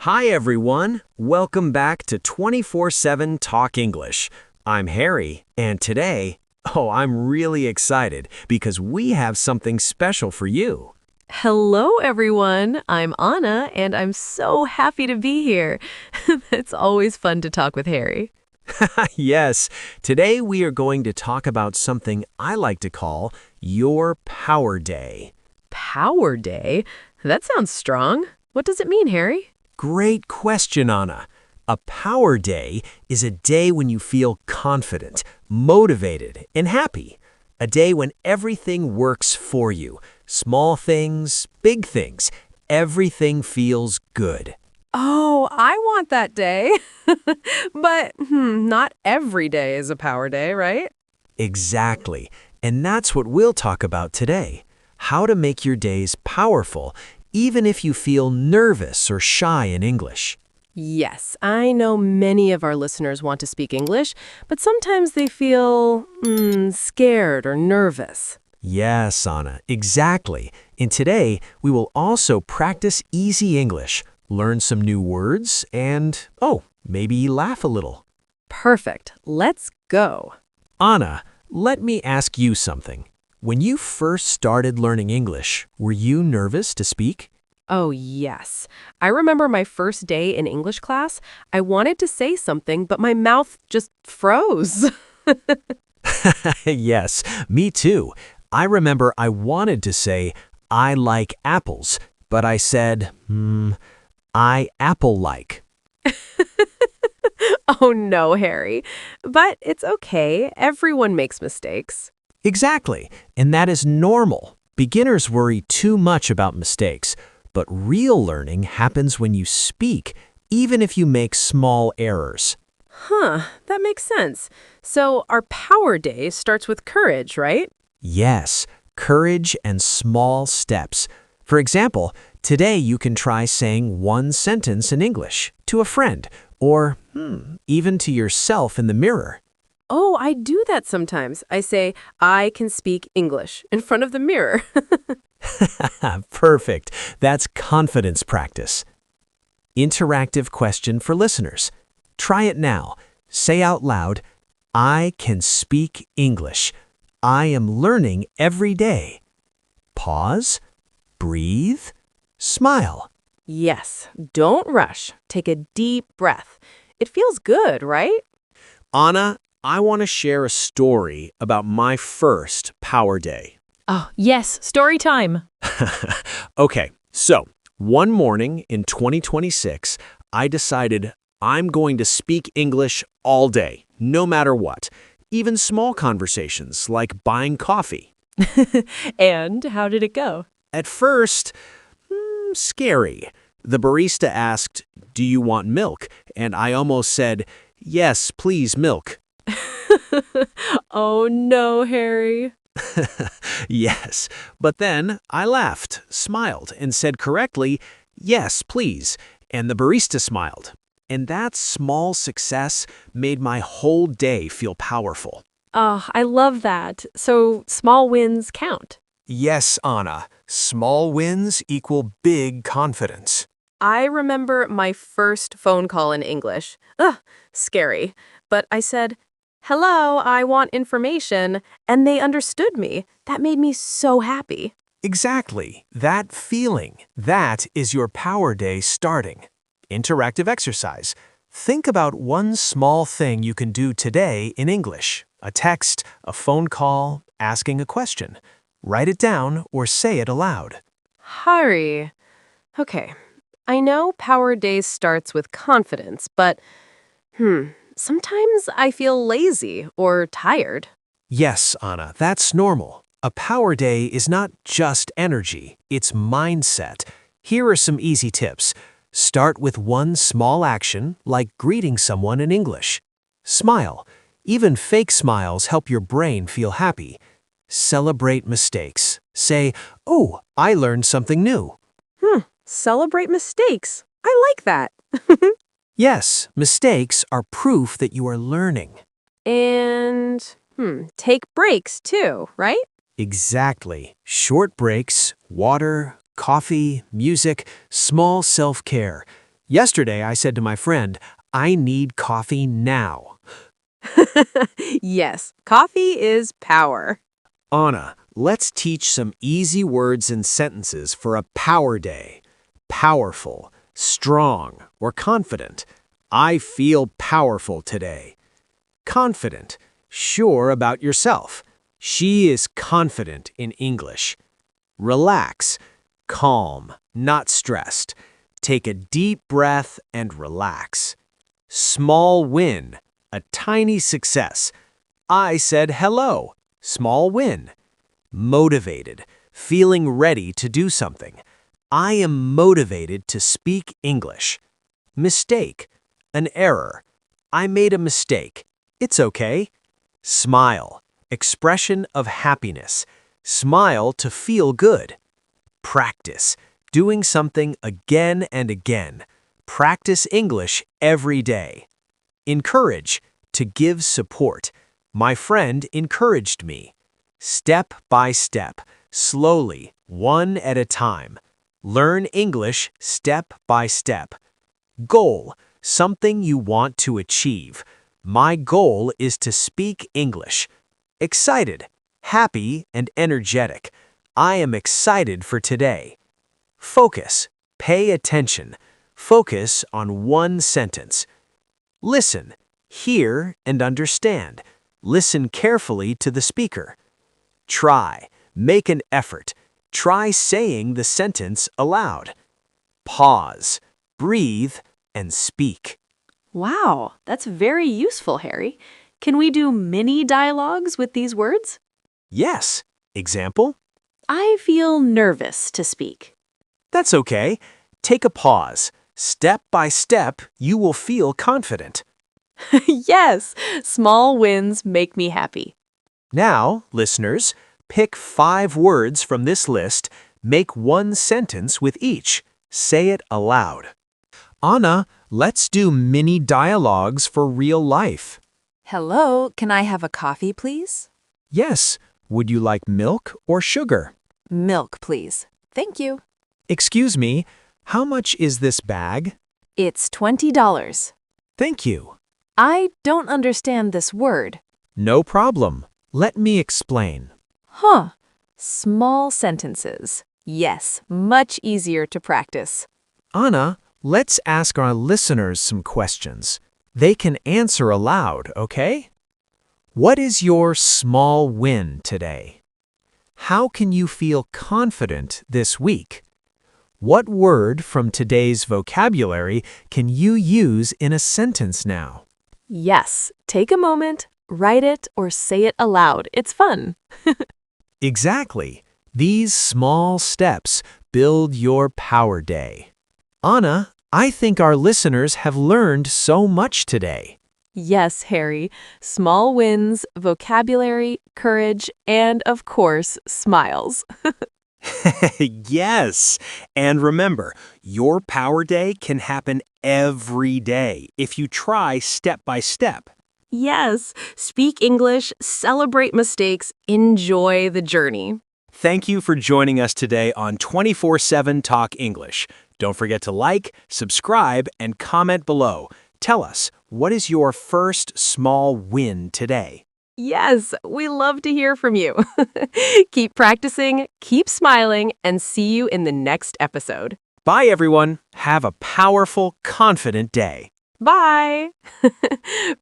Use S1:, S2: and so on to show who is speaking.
S1: Hi everyone, welcome back to 24/7 Talk English. I'm Harry, and today, I'm really excited because we have something special for you.
S2: Hello, everyone. I'm Anna, and I'm so happy to be here. It's always fun to talk with Harry.
S1: Yes, today we are going to talk about something I like to call your Power Day.
S2: Power Day? That sounds strong. What does it mean, Harry?
S1: Great question, Anna. A Power Day is a day when you feel confident, motivated, and happy. A day when everything works for you. Small things, big things. Everything feels good.
S2: Oh, I want that day. But not every day is a power day, right?
S1: Exactly. And that's what we'll talk about today. How to make your days powerful, even if you feel nervous or shy in English.
S2: Yes, I know many of our listeners want to speak English, but sometimes they feel scared or nervous.
S1: Yes, Anna, exactly. And today, we will also practice easy English, learn some new words, and, maybe laugh a little.
S2: Perfect. Let's go.
S1: Anna, let me ask you something. When you first started learning English, were you nervous to speak?
S2: Oh, yes. I remember my first day in English class. I wanted to say something, but my mouth just froze.
S1: Yes, me too. I remember I wanted to say, I like apples, but I said, I apple-like.
S2: Oh, no, Harry. But it's okay. Everyone makes mistakes.
S1: Exactly, and that is normal. Beginners worry too much about mistakes, but real learning happens when you speak, even if you make small errors.
S2: Huh, that makes sense. So our power day starts with courage, right?
S1: Yes, courage and small steps. For example, today you can try saying one sentence in English to a friend or even to yourself in the mirror.
S2: Oh, I do that sometimes. I say, I can speak English in front of the mirror.
S1: Perfect. That's confidence practice. Interactive question for listeners. Try it now. Say out loud, I can speak English. I am learning every day. Pause, breathe, smile.
S2: Yes, don't rush. Take a deep breath. It feels good, right?
S1: Anna, I want to share a story about my first Power Day.
S2: Oh, yes, story time.
S1: Okay, so one morning in 2026, I decided I'm going to speak English all day, no matter what, even small conversations like buying coffee.
S2: And how did it go?
S1: At first, scary. The barista asked, Do you want milk? And I almost said, Yes, please, milk.
S2: Oh no, Harry.
S1: Yes, but then I laughed, smiled, and said correctly, Yes, please, and the barista smiled. And that small success made my whole day feel powerful.
S2: Oh, I love that. So small wins count.
S1: Yes, Anna, small wins equal big confidence.
S2: I remember my first phone call in English. Ugh, scary. But I said, hello, I want information, and they understood me. That made me so happy.
S1: Exactly, that feeling, that is your Power Day starting. Interactive exercise. Think about one small thing you can do today in English. A text, a phone call, asking a question. Write it down or say it aloud.
S2: Hurry. Okay, I know Power Days starts with confidence, but sometimes I feel lazy or tired.
S1: Yes, Anna, that's normal. A Power Day is not just energy, it's mindset. Here are some easy tips. Start with one small action, like greeting someone in English. Smile. Even fake smiles help your brain feel happy. Celebrate mistakes. Say, Oh, I learned something new.
S2: Celebrate mistakes. I like that.
S1: Yes, mistakes are proof that you are learning.
S2: And take breaks too, right?
S1: Exactly. Short breaks, water, coffee, music, small self-care. Yesterday, I said to my friend, I need coffee now.
S2: Yes, coffee is power.
S1: Anna, let's teach some easy words and sentences for a power day. Powerful, strong, or confident. I feel powerful today. Confident, sure about yourself. She is confident in English. Relax, calm, not stressed. Take a deep breath and relax. Small win, a tiny success. I said hello, small win. Motivated, feeling ready to do something. I am motivated to speak English. Mistake, an error. I made a mistake. It's okay. Smile, expression of happiness. Smile to feel good. Practice, doing something again and again. Practice English every day. Encourage, to give support. My friend encouraged me. Step by step, slowly, one at a time. Learn English step by step. Goal, something you want to achieve. My goal is to speak English. Excited, happy, and energetic. I am excited for today. Focus, pay attention. Focus on one sentence. Listen, hear, and understand. Listen carefully to the speaker. Try, make an effort. Try saying the sentence aloud. Pause, breathe, and speak.
S2: Wow, that's very useful, Harry. Can we do mini dialogues with these words?
S1: Yes. Example?
S2: I feel nervous to speak.
S1: That's okay. Take a pause. Step by step, you will feel confident.
S2: Yes, small wins make me happy.
S1: Now, listeners, pick 5 words from this list. Make one sentence with each. Say it aloud. Anna, let's do mini dialogues for real life.
S3: Hello, can I have a coffee, please?
S1: Yes. Would you like milk or sugar?
S3: Milk, please. Thank you.
S1: Excuse me, how much is this bag?
S3: It's $20.
S1: Thank you.
S3: I don't understand this word.
S1: No problem. Let me explain.
S3: Huh. Small sentences. Yes, much easier to practice.
S1: Anna, let's ask our listeners some questions. They can answer aloud, okay? What is your small win today? How can you feel confident this week? What word from today's vocabulary can you use in a sentence now?
S2: Yes, take a moment, write it, or say it aloud. It's fun.
S1: Exactly. These small steps build your power day. Anna, I think our listeners have learned so much today.
S2: Yes, Harry. Small wins, vocabulary, courage, and of course, smiles.
S1: Yes. And remember, your power day can happen every day if you try step by step.
S2: Yes, speak English, celebrate mistakes, enjoy the journey.
S1: Thank you for joining us today on 24/7 Talk English. Don't forget to like, subscribe, and comment below. Tell us, what is your first small win today?
S2: Yes, we love to hear from you. Keep practicing, keep smiling, and see you in the next episode.
S1: Bye, everyone. Have a powerful, confident day.
S2: Bye!